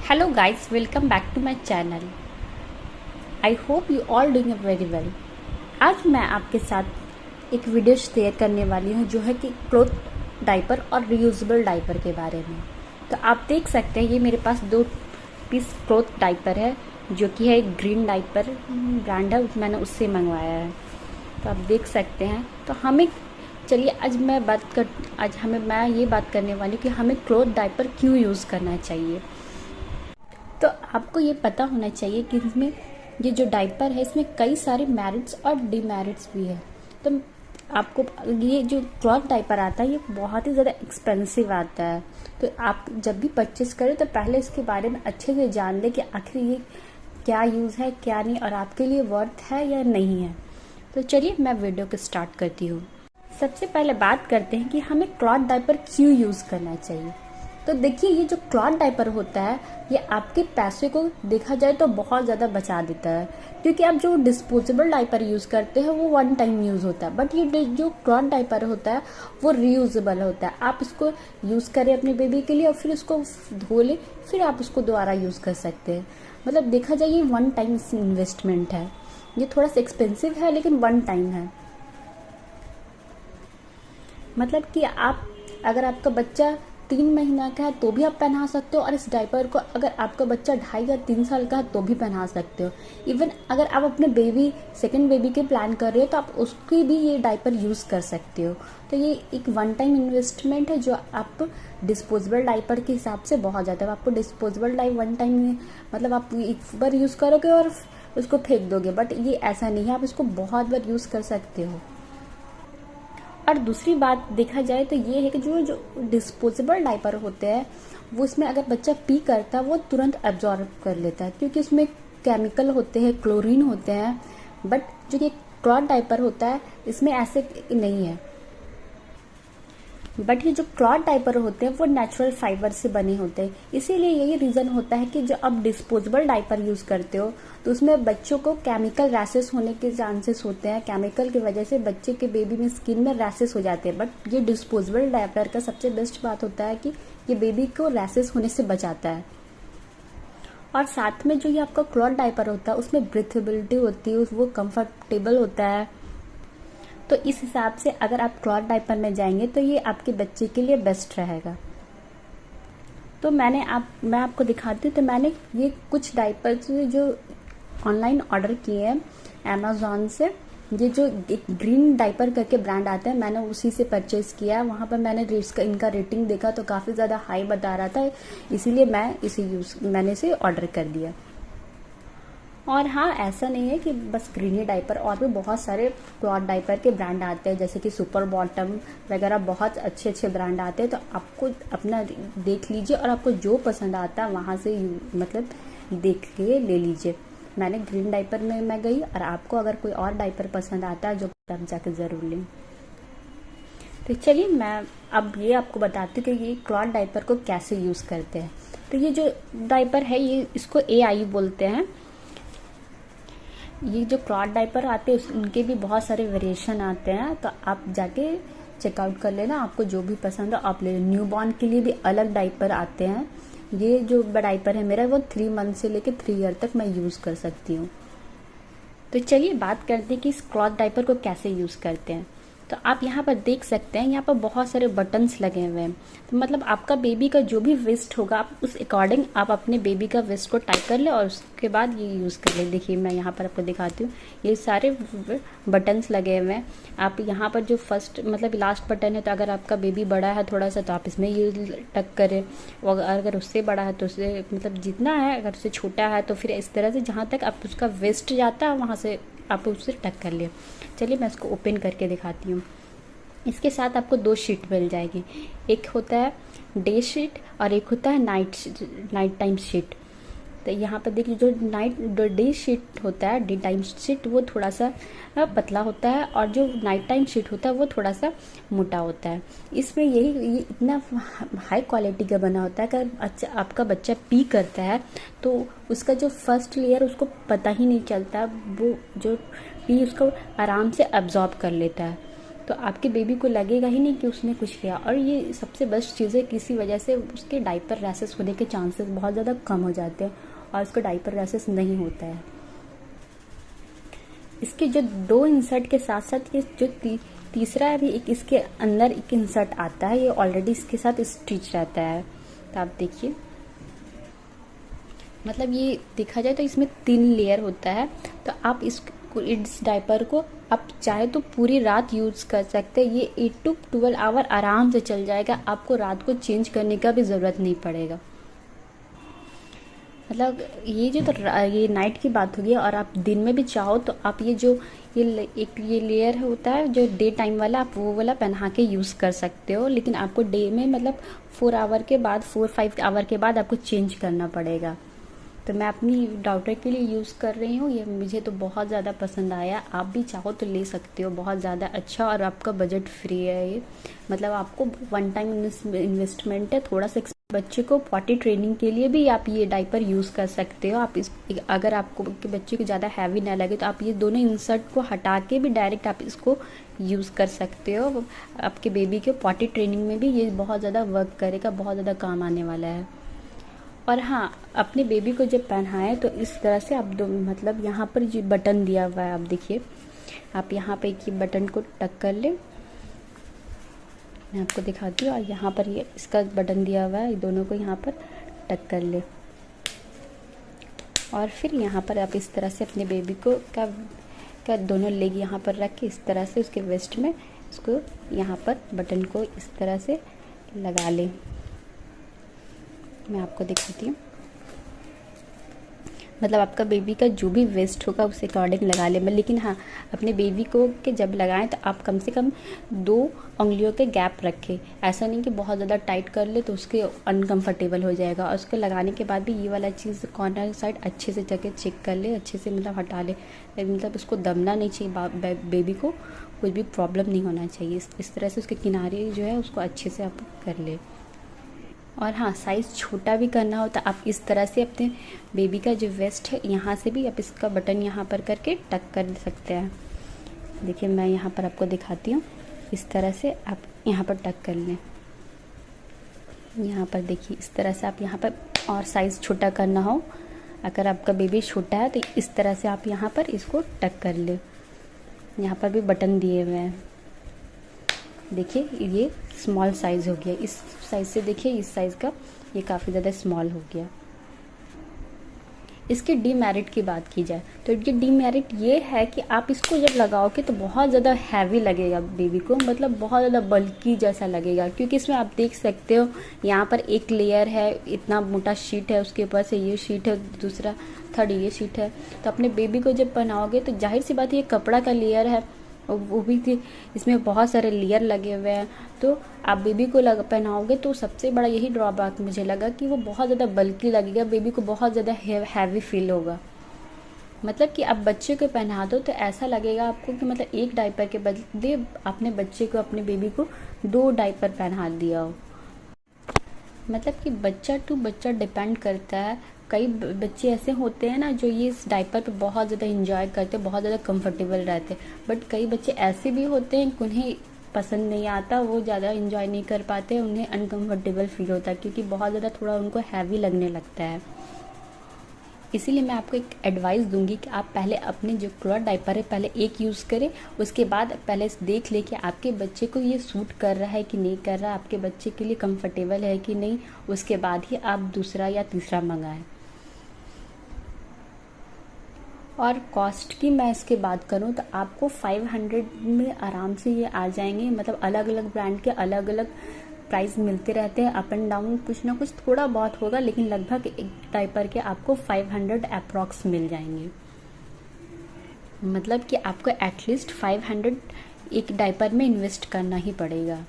Hello guys, welcome back to my channel. I hope you all doing very well. आज मैं आपके साथ एक वीडियो शेयर करने वाली हूँ जो है कि क्लॉथ डाइपर और रियूजेबल डाइपर के बारे में। तो आप देख सकते हैं ये मेरे पास 2 पीस क्लॉथ डाइपर है जो कि है ग्रीन डाइपर ब्रांड है, मैंने उससे मंगवाया है। तो आप देख सकते हैं। तो चलिए आज मैं ये बात करने वाली हूँ कि हमें क्लॉथ डाइपर क्यों यूज़ करना चाहिए। तो आपको ये पता होना चाहिए कि इसमें ये जो डाइपर है इसमें कई सारे मेरिट्स और डिमेरिट्स भी है। तो आपको ये जो क्लॉथ डाइपर आता है ये बहुत ही ज़्यादा एक्सपेंसिव आता है। तो आप जब भी परचेस करें तो पहले इसके बारे में अच्छे से जान लें कि आखिर ये क्या यूज़ है क्या नहीं और आपके लिए वर्थ है या नहीं है। तो चलिए मैं वीडियो को स्टार्ट करती हूँ। सबसे पहले बात करते हैं कि हमें क्लॉथ डाइपर क्यों यूज़ करना चाहिए। तो देखिए ये जो क्लॉथ डाइपर होता है ये आपके पैसे को देखा जाए तो बहुत ज़्यादा बचा देता है, क्योंकि आप जो डिस्पोजेबल डाइपर यूज़ करते हैं वो 1 टाइम यूज़ होता है, बट ये जो क्लॉथ डाइपर होता है वो रीयूजेबल होता है। आप इसको यूज़ करें अपने बेबी के लिए और फिर उसको धो ले, फिर आप उसको दोबारा यूज़ कर सकते हैं। मतलब देखा जाए ये 1 टाइम इन्वेस्टमेंट है। ये थोड़ा सा एक्सपेंसिव है लेकिन 1 टाइम है। मतलब कि अगर आपका बच्चा 3 महीना का है तो भी आप पहना सकते हो, और इस डाइपर को अगर आपका बच्चा 2.5 या 3 साल का है तो भी पहना सकते हो। इवन अगर आप अपने सेकंड बेबी के प्लान कर रहे हो तो आप उसकी भी ये डाइपर यूज़ कर सकते हो। तो ये एक 1 टाइम इन्वेस्टमेंट है जो आप डिस्पोजेबल डाइपर के हिसाब से बहुत ज़्यादा है। आपको डिस्पोजेबल डाइपर 1 टाइम मतलब आप एक बार यूज़ करोगे और उसको फेंक दोगे, बट ये ऐसा नहीं है, आप इसको बहुत बार यूज़ कर सकते हो। और दूसरी बात देखा जाए तो ये है कि जो डिस्पोजेबल डाइपर होते हैं वो इसमें अगर बच्चा पी करता है वो तुरंत एब्जॉर्ब कर लेता है, क्योंकि उसमें केमिकल होते हैं, क्लोरीन होते हैं। बट जो ये क्लॉथ डाइपर होता है इसमें ऐसे नहीं है। बट ये जो क्लॉथ डाइपर होते हैं वो नेचुरल फाइबर से बने होते हैं। इसीलिए यही रीज़न होता है कि जो आप डिस्पोजेबल डाइपर यूज़ करते हो तो उसमें बच्चों को केमिकल रैशेस होने के चांसेस होते हैं। केमिकल की वजह से बच्चे के बेबी में स्किन में रैशेस हो जाते हैं। बट ये डिस्पोजेबल डाइपर का सबसे बेस्ट बात होता है कि ये बेबी को रैशेस होने से बचाता है। और साथ में जो ये आपका क्लॉथ डाइपर होता है उसमें ब्रीथेबिलिटी होती है, वो कंफर्टेबल होता है। तो इस हिसाब से अगर आप क्लॉथ डाइपर में जाएंगे तो ये आपके बच्चे के लिए बेस्ट रहेगा। तो मैं आपको दिखाती हूँ। तो मैंने ये कुछ डाइपर्स जो ऑनलाइन ऑर्डर किए हैं अमेज़ॉन से। ये जो ग्रीन डाइपर करके ब्रांड आता है मैंने उसी से परचेज़ किया। वहाँ पर मैंने इनका रेटिंग देखा तो काफ़ी ज़्यादा हाई बता रहा था, इसीलिए मैंने इसे ऑर्डर कर दिया। और हाँ, ऐसा नहीं है कि बस ग्रीन ही डाइपर, और भी बहुत सारे क्लॉथ डाइपर के ब्रांड आते हैं जैसे कि सुपर बॉटम वगैरह, बहुत अच्छे अच्छे ब्रांड आते हैं। तो आपको अपना देख लीजिए और आपको जो पसंद आता है वहाँ से मतलब देख के ले लीजिए। मैंने ग्रीन डाइपर में मैं गई, और आपको अगर कोई और डाइपर पसंद आता है जो आप जाकर ज़रूर लें। तो चलिए मैं अब ये आपको बताती हूँ कि ये क्लॉथ डाइपर को कैसे यूज़ करते हैं। तो ये जो डाइपर है ये इसको AI बोलते हैं। ये जो क्लॉथ डाइपर आते हैं उनके भी बहुत सारे वेरिएशन आते हैं, तो आप जाके चेकआउट कर लेना, आपको जो भी पसंद हो आप ले लेना। न्यू बॉर्न के लिए भी अलग डाइपर आते हैं। ये जो डाइपर है मेरा वो 3 मंथ से लेकर 3 ईयर तक मैं यूज़ कर सकती हूँ। तो चलिए बात करते हैं कि इस क्लॉथ डाइपर को कैसे यूज़ करते हैं। तो आप यहाँ पर देख सकते हैं, यहाँ पर बहुत सारे बटन्स लगे हुए हैं। तो मतलब आपका बेबी का जो भी वेस्ट होगा आप उस अकॉर्डिंग आप अपने बेबी का वेस्ट को टाइट कर ले और उसके बाद ये यूज़ कर ले। देखिए मैं यहाँ पर आपको दिखाती हूँ, ये सारे बटन्स लगे हुए हैं। आप यहाँ पर जो फर्स्ट मतलब लास्ट बटन है, तो अगर आपका बेबी बड़ा है थोड़ा सा तो आप इसमें ये टक करें, और अगर उससे बड़ा है तो उससे मतलब जितना है, अगर उससे छोटा है तो फिर इस तरह से जहाँ तक आप उसका वेस्ट जाता है वहाँ से आप उससे टक कर लिए। चलिए मैं इसको ओपन करके दिखाती हूँ। इसके साथ आपको 2 शीट मिल जाएगी, एक होता है डे शीट और एक होता है नाइट टाइम शीट। तो यहाँ पर देखिए जो डे शीट होता है, डे टाइम शीट वो थोड़ा सा पतला होता है, और जो नाइट टाइम शीट होता है वो थोड़ा सा मोटा होता है। इसमें ये इतना हाई क्वालिटी का बना होता है कि आपका बच्चा पी करता है तो उसका जो फर्स्ट लेयर उसको पता ही नहीं चलता, वो जो पी उसको आराम से अब्जॉर्ब कर लेता है। तो आपके बेबी को लगेगा ही नहीं कि उसने कुछ किया। और ये सबसे बेस्ट चीज़ है, किसी वजह से उसके डायपर रैशेस होने के चांसेस बहुत ज़्यादा कम हो जाते हैं और उसको डायपर रैशेस नहीं होता है। इसके जो 2 इंसर्ट के साथ साथ ये जो तीसरा है भी एक इसके अंदर एक इंसर्ट आता है, ये ऑलरेडी इसके साथ स्टिच रहता है। तो आप देखिए, मतलब ये देखा जाए तो इसमें 3 लेयर होता है। तो आप इस डायपर को आप चाहे तो पूरी रात यूज़ कर सकते हैं। ये 8 to 12 आवर आराम से चल जाएगा, आपको रात को चेंज करने का भी ज़रूरत नहीं पड़ेगा। मतलब ये नाइट की बात होगी। और आप दिन में भी चाहो तो आप ये लेयर होता है जो डे टाइम वाला, आप वो वाला पहना के यूज़ कर सकते हो। लेकिन आपको डे में मतलब 4-5 आवर के बाद आपको चेंज करना पड़ेगा। तो मैं अपनी डॉटर के लिए यूज़ कर रही हूँ, ये मुझे तो बहुत ज़्यादा पसंद आया। आप भी चाहो तो ले सकते हो, बहुत ज़्यादा अच्छा और आपका बजट फ्री है ये। मतलब आपको 1 टाइम इन्वेस्टमेंट है थोड़ा सा। बच्चे को पॉटी ट्रेनिंग के लिए भी आप ये डायपर यूज़ कर सकते हो। अगर आपको बच्चे को ज़्यादा हैवी ना लगे तो आप ये दोनों इंसर्ट को हटा के भी डायरेक्ट आप इसको यूज़ कर सकते हो। आपके बेबी के पॉटी ट्रेनिंग में भी ये बहुत ज़्यादा वर्क करेगा, बहुत ज़्यादा काम आने वाला है। और हाँ, अपने बेबी को जब पहनाएं तो इस तरह से आप मतलब यहाँ पर जो बटन दिया हुआ है, आप देखिए, आप यहाँ पे एक बटन को टक कर लें, मैं आपको दिखाती हूँ। और यहाँ पर ये इसका बटन दिया हुआ है, दोनों को यहाँ पर टक कर ले। और फिर यहाँ पर आप इस तरह से अपने बेबी को का दोनों लेग यहाँ पर रख के इस तरह से उसके वेस्ट में इसको यहाँ पर बटन को इस तरह से लगा लें। मैं आपको दिखाती हूँ, मतलब आपका बेबी का जो भी वेस्ट होगा उस अकॉर्डिंग लगा ले। लेकिन हाँ, अपने बेबी को के जब लगाएं तो आप कम से कम 2 उंगलियों के गैप रखें। ऐसा नहीं कि बहुत ज़्यादा टाइट कर ले तो उसके अनकंफर्टेबल हो जाएगा। और उसको लगाने के बाद भी ये वाला चीज़ कॉर्नर साइड अच्छे से जगह चेक कर ले, अच्छे से मतलब हटा ले। मतलब उसको दबना नहीं चाहिए, बेबी को कुछ भी प्रॉब्लम नहीं होना चाहिए। इस तरह से उसके किनारे जो है उसको अच्छे से आप कर ले। और हाँ, साइज़ छोटा भी करना होता आप इस तरह से अपने बेबी का जो वेस्ट है यहाँ से भी आप इसका बटन यहाँ पर करके टक कर सकते हैं। देखिए, मैं यहाँ पर आपको दिखाती हूँ, इस तरह से आप यहाँ पर टक कर लें। यहाँ पर देखिए, इस तरह से आप यहाँ पर, और साइज़ छोटा करना हो, अगर आपका बेबी छोटा है तो इस तरह से आप यहाँ पर इसको टक कर ले। यहाँ पर भी बटन दिए हुए हैं, देखिए ये स्मॉल साइज़ हो गया। इस साइज़ से देखिए, इस साइज़ का ये काफ़ी ज़्यादा स्मॉल हो गया। इसके डीमेरिट की बात की जाए तो ये डीमेरिट ये है कि आप इसको जब लगाओगे तो बहुत ज़्यादा हैवी लगेगा बेबी को, मतलब बहुत ज़्यादा बल्कि जैसा लगेगा। क्योंकि इसमें आप देख सकते हो यहाँ पर एक लेयर है, इतना मोटा शीट है, उसके ऊपर से ये शीट है, दूसरा थर्ड ये शीट है। तो अपने बेबी को जब पहनाओगे तो जाहिर सी बात है ये कपड़ा का लेयर है, वो भी थी, इसमें बहुत सारे लेयर लगे हुए हैं। तो आप बेबी को पहनाओगे तो सबसे बड़ा यही ड्रॉबैक मुझे लगा कि वो बहुत ज़्यादा बल्कि लगेगा, बेबी को बहुत ज़्यादा हैवी फील होगा। मतलब कि आप बच्चे को पहना दो तो ऐसा लगेगा आपको कि मतलब एक डायपर के बदले आपने बच्चे को, अपने बेबी को 2 डायपर पहना दिया हो। मतलब कि बच्चा टू बच्चा डिपेंड करता है। कई बच्चे ऐसे होते हैं ना जो ये इस डायपर पे बहुत ज़्यादा इंजॉय करते हैं, बहुत ज़्यादा कंफर्टेबल रहते हैं। बट कई बच्चे ऐसे भी होते हैं कि उन्हें पसंद नहीं आता, वो ज़्यादा इंजॉय नहीं कर पाते, उन्हें अनकंफर्टेबल फील होता है क्योंकि बहुत ज़्यादा थोड़ा उनको हैवी लगने लगता है। इसीलिए मैं आपको एक एडवाइस दूंगी कि आप पहले अपने जो क्लॉथ डायपर है पहले एक यूज़ करें, उसके बाद पहले देख लें कि आपके बच्चे को ये सूट कर रहा है कि नहीं कर रहा, आपके बच्चे के लिए कंफर्टेबल है कि नहीं, उसके बाद ही आप दूसरा या तीसरा मंगाएं। और कॉस्ट की मैं इसके बात करूं तो आपको 500 में आराम से ये आ जाएंगे। मतलब अलग अलग ब्रांड के अलग अलग प्राइस मिलते रहते हैं, अप एंड डाउन कुछ ना कुछ थोड़ा बहुत होगा, लेकिन लगभग एक डायपर के आपको 500 अप्रॉक्स मिल जाएंगे। मतलब कि आपको एटलीस्ट 500 एक डायपर में इन्वेस्ट करना ही पड़ेगा।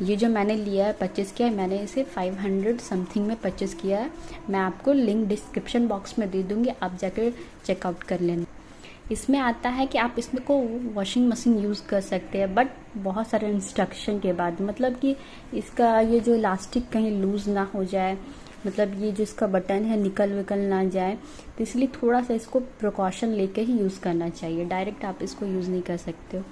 ये जो मैंने लिया है, परचेज़ किया है, मैंने इसे 500 समथिंग में परचेज़ किया है। मैं आपको लिंक डिस्क्रिप्शन बॉक्स में दे दूँगी, आप जाकर चेकआउट कर लेना। इसमें आता है कि आप इसमें को वॉशिंग मशीन यूज़ कर सकते हैं, बट बहुत सारे इंस्ट्रक्शन के बाद। मतलब कि इसका ये जो इलास्टिक कहीं लूज़ ना हो जाए, मतलब ये जो इसका बटन है निकल विकल ना जाए, तो इसलिए थोड़ा सा इसको प्रिकॉशन लेके ही यूज़ करना चाहिए। डायरेक्ट आप इसको यूज़ नहीं कर सकते हो।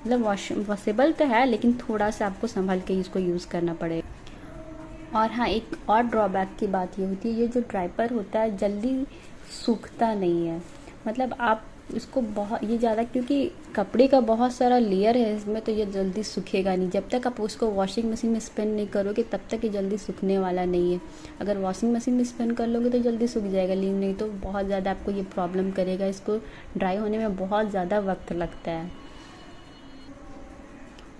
मतलब वॉशेबल तो है, लेकिन थोड़ा सा आपको संभल के इसको यूज़ करना पड़ेगा। और हाँ, एक और ड्रॉबैक की बात ये होती है, ये जो डायपर होता है जल्दी सूखता नहीं है। मतलब आप इसको बहुत ये ज़्यादा, क्योंकि कपड़े का बहुत सारा लेयर है इसमें, तो ये जल्दी सूखेगा नहीं। जब तक आप उसको वॉशिंग मशीन में स्पिन नहीं करोगे तब तक ये जल्दी सूखने वाला नहीं है। अगर वॉशिंग मशीन में स्पिन कर लोगे तो जल्दी सूख जाएगा, लेकिन नहीं तो बहुत ज़्यादा आपको ये प्रॉब्लम करेगा। इसको ड्राई होने में बहुत ज़्यादा वक्त लगता है।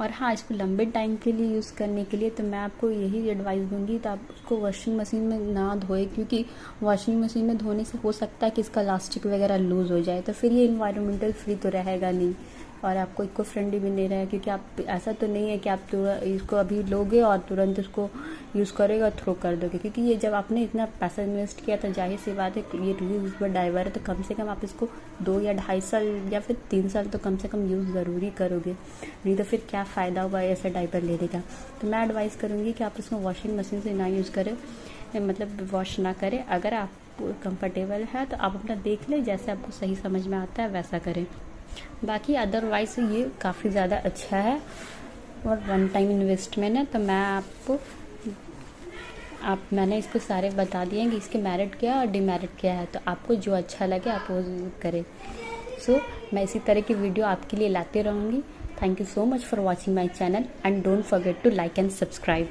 और हाँ, इसको लंबे टाइम के लिए यूज़ करने के लिए तो मैं आपको यही एडवाइस दूंगी, तो आप उसको वॉशिंग मशीन में ना धोए, क्योंकि वॉशिंग मशीन में धोने से हो सकता है कि इसका इलास्टिक वगैरह लूज़ हो जाए, तो फिर ये इन्वायरमेंटल फ्री तो रहेगा नहीं और आपको इको फ्रेंडली भी नहीं रहेगा। क्योंकि आप ऐसा तो नहीं है कि आप इसको अभी लोगे और तुरंत इसको यूज़ करोगे और थ्रो कर दोगे, क्योंकि ये जब आपने इतना पैसा इन्वेस्ट किया तो जाहिर सी बात है ये रीयूजेबल डायपर है, तो कम से कम आप इसको 2 या 2.5 साल या फिर 3 साल तो कम से कम यूज़ ज़रूरी करोगे, नहीं तो फिर क्या फ़ायदा होगा ऐसा डायपर लेने का। तो मैं एडवाइस करूँगी कि आप इसको वॉशिंग मशीन से ना यूज़ करें, मतलब वॉश ना करें। अगर आप कंफर्टेबल है तो आप अपना देख लें, जैसे आपको सही समझ में आता है वैसा करें। बाकी अदरवाइज ये काफ़ी ज़्यादा अच्छा है और वन टाइम इन्वेस्टमेंट है। तो मैंने इसको सारे बता दिए कि इसके मेरिट क्या है और डिमेरिट क्या है, तो आपको जो अच्छा लगे आप वो करें। सो मैं इसी तरह की वीडियो आपके लिए लाते रहूँगी। Thank you so much for watching my channel and don't forget to like and subscribe.